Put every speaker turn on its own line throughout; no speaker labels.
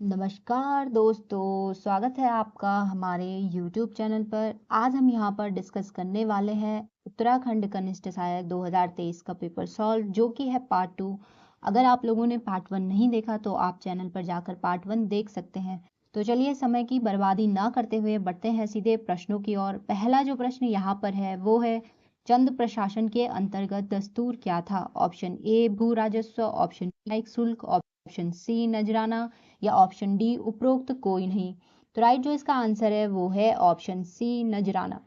नमस्कार दोस्तों, स्वागत है आपका हमारे YouTube चैनल पर। आज हम यहाँ पर डिस्कस करने वाले हैं उत्तराखंड कनिष्ठ सहायक 2023 का पेपर सॉल्व, जो कि है पार्ट 2। अगर आप लोगों ने पार्ट 1 नहीं देखा तो आप चैनल पर जाकर पार्ट 1 देख सकते हैं। तो चलिए समय की बर्बादी ना करते हुए बढ़ते हैं सीधे प्रश्नों की ओर। पहला जो प्रश्न यहाँ पर है वो है, चंद प्रशासन के अंतर्गत दस्तूर क्या था? ऑप्शन ए भू राजस्व, ऑप्शन बी शुल्क, ऑप्शन सी नजराना या ऑप्शन डी उपरोक्त कोई नहीं। तो राइट जो इसका आंसर है वो है ऑप्शन सी नजराना।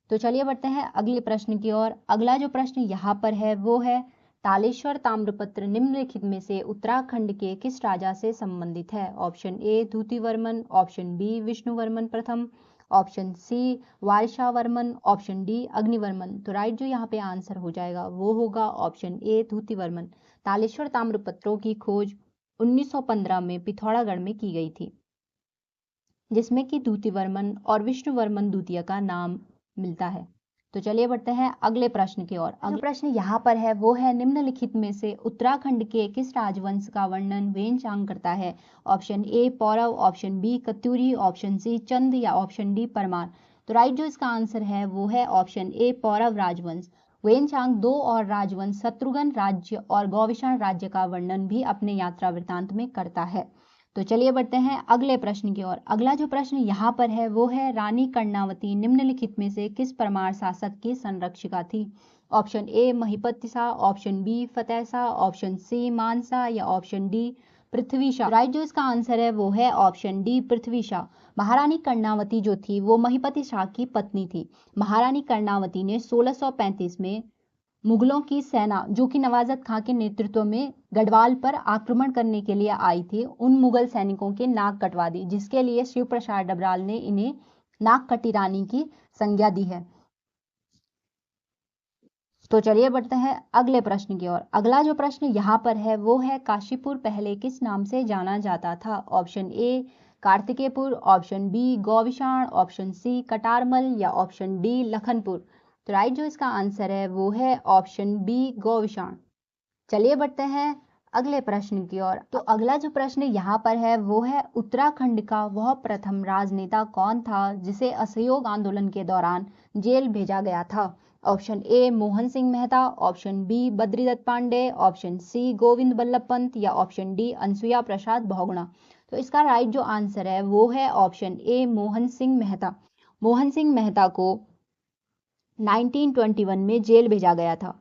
तो चलिए बढ़ते हैं अगले प्रश्न की ओर। अगला जो प्रश्न यहाँ पर है वो है, तालेश्वर ताम्रपत्र निम्नलिखित में से उत्तराखंड के किस राजा से संबंधित है? ऑप्शन ए द्युतिवर्मन, ऑप्शन बी विष्णुवर्मन प्रथम, ऑप्शन सी वारशावर्मन, ऑप्शन डी अग्निवर्मन। तो राइट जो यहाँ पे आंसर हो जाएगा वो होगा ऑप्शन ए द्युतिवर्मन। तालेश्वर ताम्रपत्रों की खोज 1915 में पिथौरागढ़ में की गई थी, जिसमें कि द्युतिवर्मन और विष्णुवर्मन द्वितीय का नाम मिलता है। तो चलिए बढ़ते हैं अगले प्रश्न की ओर। अगला प्रश्न यहाँ पर है वो है, निम्नलिखित में से उत्तराखंड के किस राजवंश का वर्णन वेनचांग करता है? Option A Paurava, option B Katyuri, option C Chand या ऑप्शन डी परमार। तो राइट जो इसका आंसर है वो है ऑप्शन ए पौरव राजवंश। वेनचांग दो और राजवंश शत्रुघ्न राज्य और गौविषण राज्य का वर्णन भी अपने यात्रा वृत्तांत में करता है। तो चलिए बढ़ते हैं अगले प्रश्न की ओर। अगला जो प्रश्न यहाँ पर है वो है, रानी कर्णावती निम्नलिखित में से किस परमार शासक की संरक्षिका थी? Option A Mahipati Shah, option B Fateh Shah, option C Mansa या option D Prithvi Shah. Right जो इसका आंसर है वो है ऑप्शन डी पृथ्वी शाह। महारानी कर्णावती जो थी वो महिपति शाह की पत्नी थी। महारानी कर्णावती ने 1635 में मुगलों की सेना, जो कि नवाजत खां के नेतृत्व में गढ़वाल पर आक्रमण करने के लिए आई थी, उन मुगल सैनिकों के नाक कटवा दी, जिसके लिए शिव प्रसाद डबराल ने इन्हें नाक कटी रानी की संज्ञा दी है। तो चलिए बढ़ते हैं अगले प्रश्न की ओर। अगला जो प्रश्न यहाँ पर है वो है, काशीपुर पहले किस नाम से जाना जाता था? Option A Kartikeyapur, option B Govishan, option C Katarmal या ऑप्शन डी लखनपुर। तो राइट जो इसका आंसर है वो है ऑप्शन बी गौविषाण। चलिए बढ़ते हैं अगले प्रश्न की ओर। तो अगला जो प्रश्न यहाँ पर है वो है, उत्तराखंड का वह प्रथम राजनेता कौन था जिसे असहयोग आंदोलन के दौरान जेल भेजा गया था? Option A Mohan Singh Mehta, option B Badridutt Pande, option C Govind Ballabh Pant या ऑप्शन डी अनसुया प्रसाद बहुगुणा। तो इसका राइट जो आंसर है वो है ऑप्शन ए मोहन सिंह मेहता। मोहन सिंह मेहता को 1921 में जेल भेजा गया था,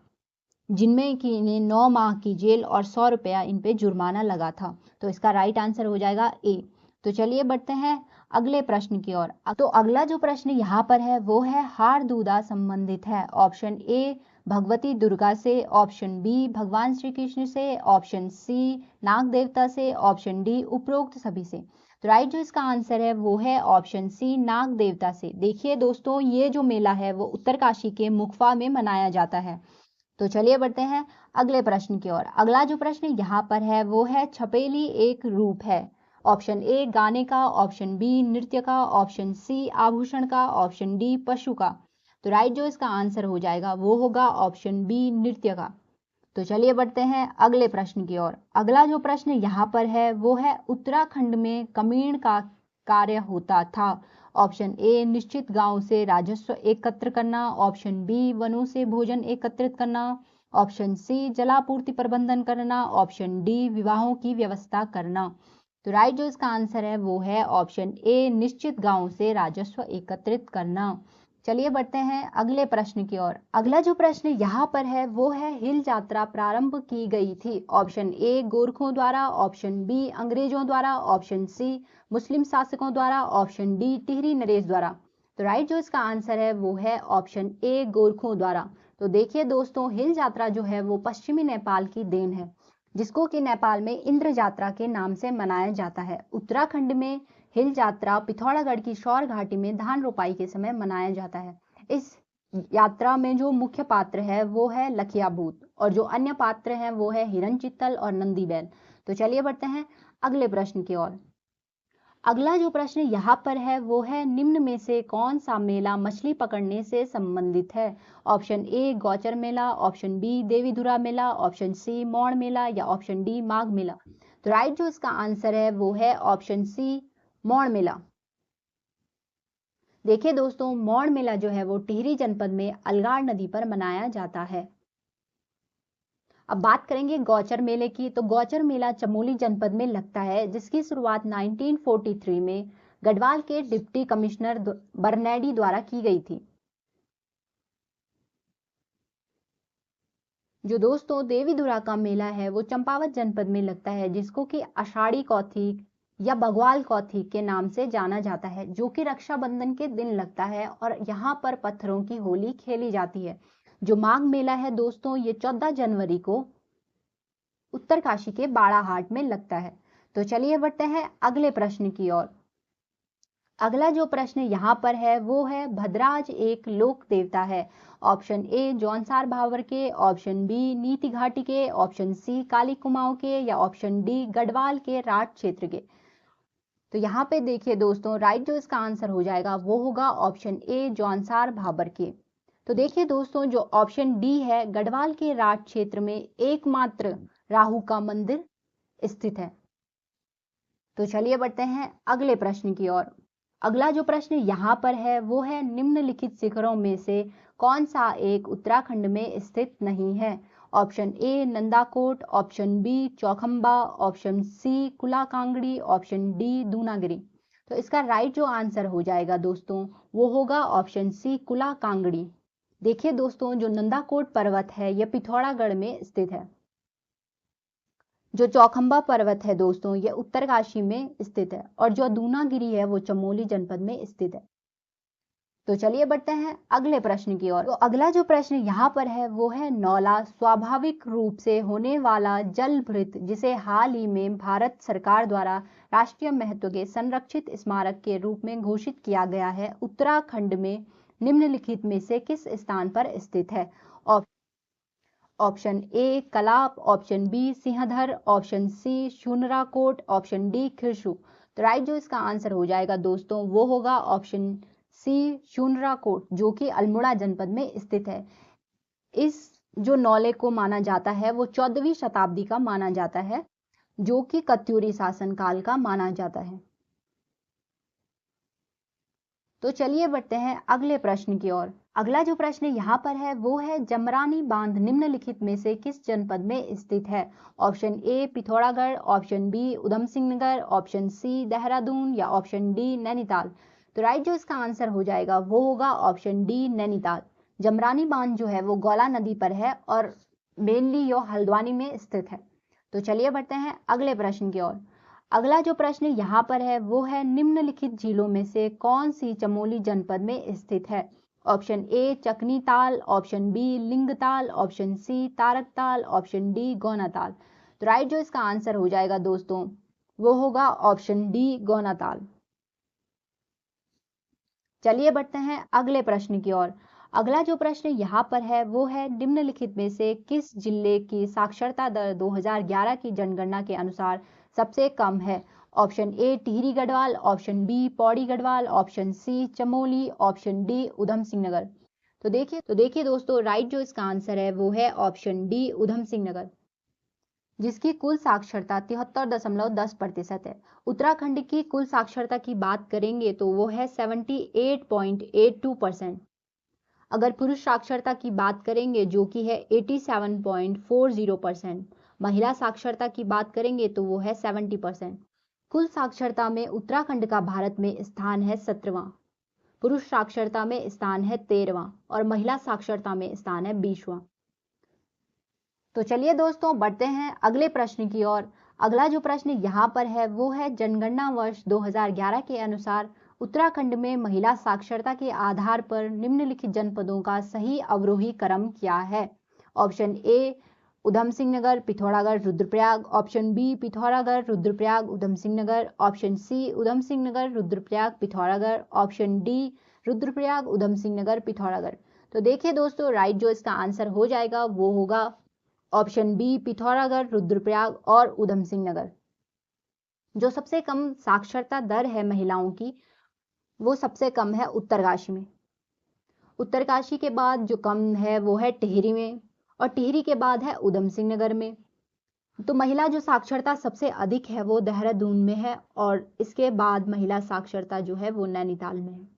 जिनमें कि इन्हें 9 माह की जेल और 100 रुपया इन पे जुर्माना लगा था। तो इसका राइट आंसर हो जाएगा ए। तो चलिए बढ़ते हैं अगले प्रश्न की ओर। तो अगला जो प्रश्न यहाँ पर है वो है, हारदूदा संबंधित है? ऑप्शन ए भगवती दुर्गा से, ऑप्शन बी भगवान श्री कृष्ण से, ऑप्शन सी नाग देवता से, ऑप्शन डी उपरोक्त सभी से। तो राइट जो इसका आंसर है वो है ऑप्शन सी नाग देवता से। देखिए दोस्तों, ये जो मेला है वो उत्तरकाशी के मुखफा में मनाया जाता है। तो चलिए बढ़ते हैं अगले प्रश्न की ओर। अगला जो प्रश्न यहाँ पर है वो है, छपेली एक रूप है? ऑप्शन ए गाने का, ऑप्शन बी नृत्य का, ऑप्शन सी आभूषण का, ऑप्शन डी पशु का। तो राइट जो इसका आंसर हो जाएगा वो होगा ऑप्शन बी नृत्य का। तो चलिए बढ़ते हैं अगले प्रश्न की ओर। अगला जो प्रश्न यहाँ पर है वो है, उत्तराखंड में कमीण का कार्य होता था? ऑप्शन ए निश्चित गांव से राजस्व एकत्र करना, ऑप्शन बी वनों से भोजन एकत्रित करना, ऑप्शन सी जलापूर्ति प्रबंधन करना, ऑप्शन डी विवाहों की व्यवस्था करना। तो राइट जो इसका आंसर है वो है ऑप्शन ए निश्चित गांव से राजस्व एकत्रित करना। चलिए बढ़ते हैं अगले प्रश्न की ओर। अगला जो प्रश्न यहाँ पर है वो है, हिल यात्रा प्रारंभ की गई थी? ऑप्शन ए गोरखों द्वारा, ऑप्शन बी अंग्रेजों द्वारा, ऑप्शन सी मुस्लिम शासकों द्वारा, ऑप्शन डी टिहरी नरेश द्वारा। तो राइट जो इसका आंसर है वो है ऑप्शन ए गोरखों द्वारा। तो देखिए दोस्तों, हिल यात्रा जो है वो पश्चिमी नेपाल की देन है, जिसको कि नेपाल में इंद्र यात्रा के नाम से मनाया जाता है। उत्तराखंड में हिल यात्रा पिथौरागढ़ की शौर घाटी में धान रोपाई के समय मनाया जाता है। इस यात्रा में जो मुख्य पात्र है वो है लखिया भूत, और जो अन्य पात्र हैं वो है हिरण चित्तल और नंदी बैल। तो चलिए बढ़ते हैं अगले प्रश्न की ओर। अगला जो प्रश्न यहाँ पर है वो है, निम्न में से कौन सा मेला मछली पकड़ने से संबंधित है? ऑप्शन ए गौचर मेला, ऑप्शन बी देवीधुरा मेला, ऑप्शन सी मौड़ मेला या ऑप्शन डी माघ मेला। तो राइट जो इसका आंसर है वो है ऑप्शन सी, मौड़ मेला। देखिए दोस्तों, मौड़ मेला जो है वो टिहरी जनपद में अलगाड़ नदी पर मनाया जाता है। अब बात करेंगे गौचर मेले की। तो गौचर मेला चमोली जनपद में लगता है, जिसकी शुरुआत 1943 में गढ़वाल के डिप्टी कमिश्नर बरनैडी द्वारा की गई थी। जो दोस्तों देवीधुरा का मेला है वो चंपावत जनपद में लगता है, जिसको कि आषाढ़ी कौथिक या बग्वाल कौथिक के नाम से जाना जाता है, जो कि रक्षाबंधन के दिन लगता है और यहाँ पर पत्थरों की होली खेली जाती है। जो माघ मेला है दोस्तों, ये 14 जनवरी को उत्तरकाशी के बाड़ाहाट में लगता है। तो चलिए बढ़ते हैं अगले प्रश्न की ओर। अगला जो प्रश्न यहाँ पर है वो है, भद्राज एक लोक देवता है। ऑप्शन ए जौनसार भावर के, ऑप्शन बी नीति घाटी के, ऑप्शन सी काली कुमाऊं के, या ऑप्शन डी गढ़वाल के राठ क्षेत्र के। तो यहाँ पे देखिए दोस्तों, राइट जो इसका आंसर हो जाएगा वो होगा ऑप्शन ए जौनसार भाबर के। तो देखिए दोस्तों, जो ऑप्शन डी है, गढ़वाल के राठ क्षेत्र में एकमात्र राहु का मंदिर स्थित है। तो चलिए बढ़ते हैं अगले प्रश्न की ओर। अगला जो प्रश्न यहाँ पर है वो है, निम्नलिखित शिखरों में से कौन सा एक उत्तराखंड में स्थित नहीं है। Option A Nandakot, option B Chaukhamba, option C Kulakangri, option D Dunagiri. तो इसका राइट जो आंसर हो जाएगा दोस्तों वो होगा ऑप्शन सी कुलाकांगड़ी। देखिए दोस्तों, जो नंदाकोट पर्वत है यह पिथौरागढ़ में स्थित है। जो चौखंबा पर्वत है दोस्तों ये उत्तरकाशी में स्थित है, और जो दूनागिरी है वो चमोली जनपद में स्थित है। तो चलिए बढ़ते हैं अगले प्रश्न की ओर। तो अगला जो प्रश्न यहाँ पर है वो है, नौला स्वाभाविक रूप से होने वाला जलभृत, जिसे हाल ही में भारत सरकार द्वारा राष्ट्रीय महत्व के संरक्षित स्मारक के रूप में घोषित किया गया है, उत्तराखंड में निम्नलिखित में से किस स्थान पर स्थित है। Option A Kalap, option B Singhdhar, option C Shunrakot, option D Khirsu. तो राइट जो इसका आंसर हो जाएगा दोस्तों वो होगा ऑप्शन सी शूनराकोट, जो कि अल्मोड़ा जनपद में स्थित है। इस जो नौले को माना जाता है वो 14वीं शताब्दी का माना जाता है, जो कि कत्यूरी शासन काल का माना जाता है। तो चलिए बढ़ते हैं अगले प्रश्न की ओर। अगला जो प्रश्न यहाँ पर है वो है, जमरानी बांध निम्नलिखित में से किस जनपद में स्थित है। Option A Pithoragarh, option B Udham Singh Nagar, option C Dehradun, या ऑप्शन डी नैनीताल। तो राइट जो इसका आंसर हो जाएगा वो होगा ऑप्शन डी नैनीताल। जमरानी बांध जो है वो गौला नदी पर है और मेनली यो हल्द्वानी में स्थित है। तो चलिए बढ़ते हैं अगले प्रश्न की ओर। अगला जो प्रश्न यहाँ पर है वो है, निम्नलिखित झीलों में से कौन सी चमोली जनपद में स्थित है। Option A Chakni Tal, option B Lingtal, option C Tarak Tal, option D गौना ताल। तो राइट जो इसका आंसर हो जाएगा दोस्तों वो होगा ऑप्शन डी गौना ताल। चलिए बढ़ते हैं अगले प्रश्न की ओर। अगला जो प्रश्न यहाँ पर है वो है, निम्नलिखित में से किस जिले की साक्षरता दर 2011 की जनगणना के अनुसार सबसे कम है। Option A Tehri Garhwal, option B Pauri Garhwal, option C Chamoli, option D Udham Singh Nagar. तो देखिए दोस्तों, राइट जो इसका आंसर है वो है ऑप्शन डी उधम सिंह नगर, जिसकी कुल साक्षरता 73.10% है। उत्तराखंड की कुल साक्षरता की बात करेंगे तो वो है 78.82%। अगर पुरुष साक्षरता की बात करेंगे जो कि है 87.40%। महिला साक्षरता की बात करेंगे तो वो है 70%। कुल साक्षरता में उत्तराखंड का भारत में स्थान है 17वां, पुरुष साक्षरता में स्थान है 13वां और महिला साक्षरता में स्थान है 20वां। तो चलिए दोस्तों बढ़ते हैं अगले प्रश्न की ओर। अगला जो प्रश्न यहाँ पर है वो है, जनगणना वर्ष 2011 के अनुसार उत्तराखंड में महिला साक्षरता के आधार पर निम्नलिखित जनपदों का सही अवरोही क्रम क्या है। Option A Udham Singh Nagar, Pithoragarh, Rudraprayag, option B Pithoragarh, Rudraprayag, Udham Singh Nagar, option C Udham Singh Nagar, Rudraprayag, Pithoragarh, option D Rudraprayag, Udham Singh Nagar, Pithoragarh. तो देखिए दोस्तों, राइट जो इसका आंसर हो जाएगा वो होगा ऑप्शन बी पिथौरागढ़, रुद्रप्रयाग और उधम सिंह नगर। जो सबसे कम साक्षरता दर है महिलाओं की वो सबसे कम है उत्तरकाशी में। उत्तरकाशी के बाद जो कम है वो है टिहरी में, और टिहरी के बाद है उधम सिंह नगर में। तो महिला जो साक्षरता सबसे अधिक है वो देहरादून में है और इसके बाद महिला साक्षरता जो है वो नैनीताल में है।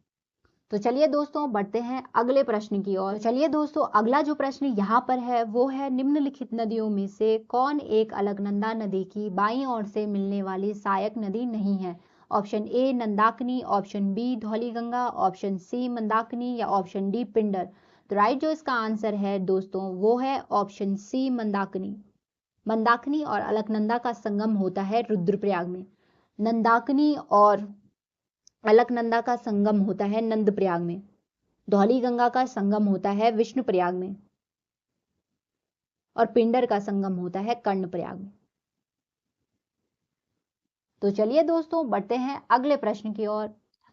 तो चलिए दोस्तों बढ़ते हैं अगले प्रश्न की ओर। चलिए दोस्तों अगला जो प्रश्न यहाँ पर है वो है निम्नलिखित नदियों में से कौन एक अलकनंदा नदी की बाईं ओर से मिलने वाली सहायक नदी नहीं है। Option A Mandakini, option B Dhauliganga, option C Mandakini या ऑप्शन डी पिंडर। तो राइट जो इसका आंसर है दोस्तों वो है ऑप्शन सी मंदाकिनी। मंदाकिनी और अलकनंदा का संगम होता है रुद्रप्रयाग में। नंदाकिनी और अलकनंदा का संगम होता है नंदप्रयाग में। धौलीगंगा का संगम होता है विष्णुप्रयाग में और पिंडर का संगम होता है कर्णप्रयाग में। तो चलिए दोस्तों बढ़ते हैं अगले प्रश्न की ओर।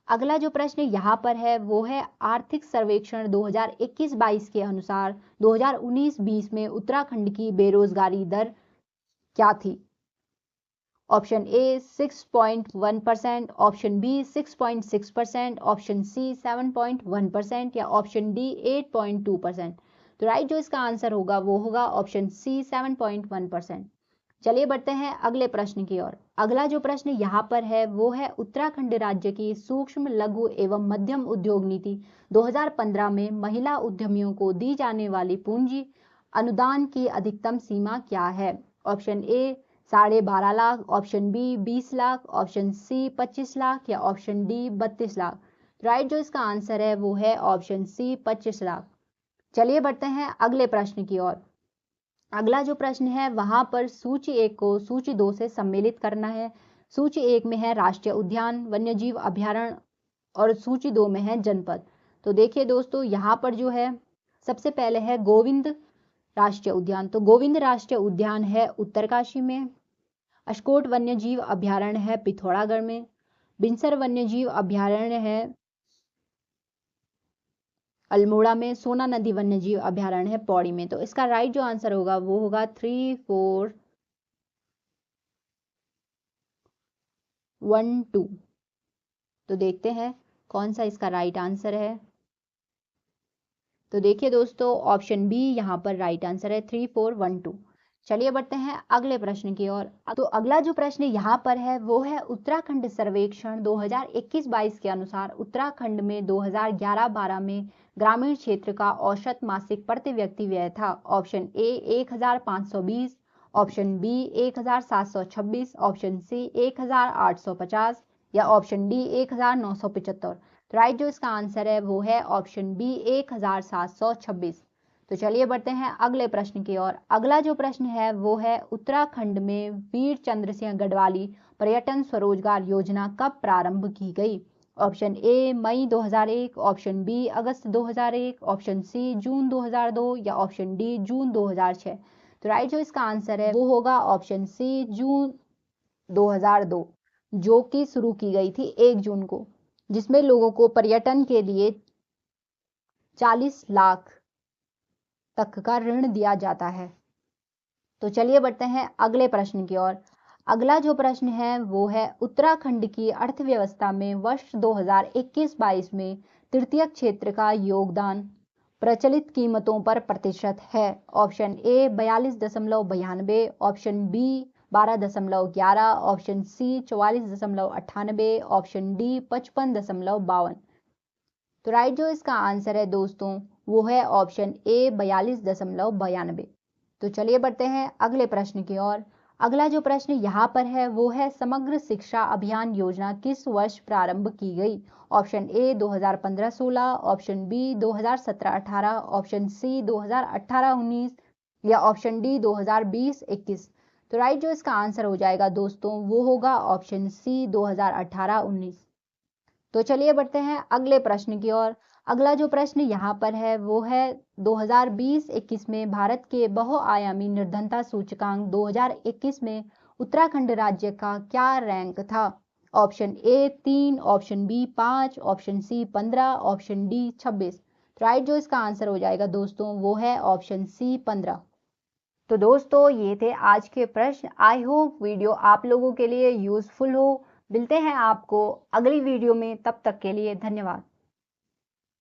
अगला जो प्रश्न यहाँ पर है वो है आर्थिक सर्वेक्षण 2021-22 के अनुसार 2019-20 में उत्तराखंड की बेरोजगारी दर क्या थी। Option A 6.1%, option B 6.6%, option C 7.1% या ऑप्शन डी 8.2%। तो राइट जो इसका आंसर होगा वो होगा ऑप्शन सी 7.1%। चलिए बढ़ते हैं अगले प्रश्न की ओर। अगला जो प्रश्न यहाँ पर है वो है उत्तराखंड राज्य की सूक्ष्म लघु एवं मध्यम उद्योग नीति 2015 में महिला उद्यमियों को दी जाने वाली पूंजी अनुदान की अधिकतम सीमा क्या है। Option A 12.5 lakh, option B 20 lakh, option C 25 lakh या ऑप्शन डी 32 लाख। राइट जो इसका आंसर है वो है ऑप्शन सी 25 लाख। चलिए बढ़ते हैं अगले प्रश्न की ओर। अगला जो प्रश्न है वहां पर सूची 1 को सूची 2 से सम्मिलित करना है। सूची 1 में है राष्ट्रीय उद्यान, वन्यजीव अभयारण्य और सूची 2 में है जनपद। तो देखिए दोस्तों यहाँ पर जो है सबसे पहले है गोविंद राष्ट्रीय उद्यान। तो गोविंद राष्ट्रीय उद्यान है उत्तरकाशी में। अशकोट वन्यजीव अभयारण्य है पिथौरागढ़ में। बिनसर वन्यजीव अभयारण्य है अल्मोड़ा में। सोना नदी वन्यजीव अभयारण्य है पौड़ी में। तो इसका राइट जो आंसर होगा वो होगा 3, 4, 1, 2। तो देखते हैं कौन सा इसका राइट आंसर है। तो देखिए दोस्तों ऑप्शन बी यहाँ पर राइट आंसर है 3, 4, 1, 2। चलिए बढ़ते हैं अगले प्रश्न की ओर। तो अगला जो प्रश्न यहाँ पर है वो है उत्तराखंड सर्वेक्षण 2021-22 के अनुसार उत्तराखंड में 2011-12 में ग्रामीण क्षेत्र का औसत मासिक प्रति व्यक्ति व्यय था। Option A 1520, option B 1726, option C 1850 या ऑप्शन डी 1975। तो राइट जो इसका आंसर है वो है ऑप्शन बी 1726। तो चलिए बढ़ते हैं अगले प्रश्न की ओर। अगला जो प्रश्न है वो है उत्तराखंड में वीर चंद्र सिंह गढ़वाली पर्यटन स्वरोजगार योजना कब प्रारंभ की गई। ऑप्शन ए मई 2001, ऑप्शन बी अगस्त 2001, ऑप्शन सी जून 2002 या ऑप्शन डी जून 2006। तो राइट जो इसका आंसर है वो होगा ऑप्शन सी जून 2002, जो कि शुरू की गई थी 1 जून को, जिसमें लोगों को पर्यटन के लिए 40 लाख तक का ऋण दिया जाता है। तो चलिए बढ़ते हैं अगले प्रश्न की ओर। अगला जो प्रश्न है वो है उत्तराखंड की अर्थव्यवस्था में वर्ष 2021-22 में तृतीय क्षेत्र का योगदान प्रचलित कीमतों पर प्रतिशत है। Option A 42.92, option B 12.11, option C 44.98, option D 55.52। तो राइट जो इसका आंसर है दोस्तों वो है ऑप्शन ए 42.92। तो चलिए बढ़ते हैं अगले प्रश्न की ओर। अगला जो प्रश्न यहाँ पर है वो है समग्र शिक्षा अभियान योजना किस वर्ष प्रारंभ की गई। Option A 2015-16, option B 2017-18, option C 2018-19 या ऑप्शन डी 2020-21। तो राइट जो इसका आंसर हो जाएगा दोस्तों वो होगा ऑप्शन सी 2018-19। तो चलिए बढ़ते हैं अगले प्रश्न की ओर। अगला जो प्रश्न यहाँ पर है वो है 2020-21 में भारत के बहुआयामी निर्धनता सूचकांक 2021 में उत्तराखंड राज्य का क्या रैंक था। Option A 3, option B 5, option C 15, option D 26। Right जो इसका आंसर हो जाएगा दोस्तों वो है ऑप्शन सी 15। तो दोस्तों ये थे आज के प्रश्न। आई होप वीडियो आप लोगों के लिए यूजफुल हो। मिलते हैं आपको अगली वीडियो में, तब तक के लिए धन्यवाद।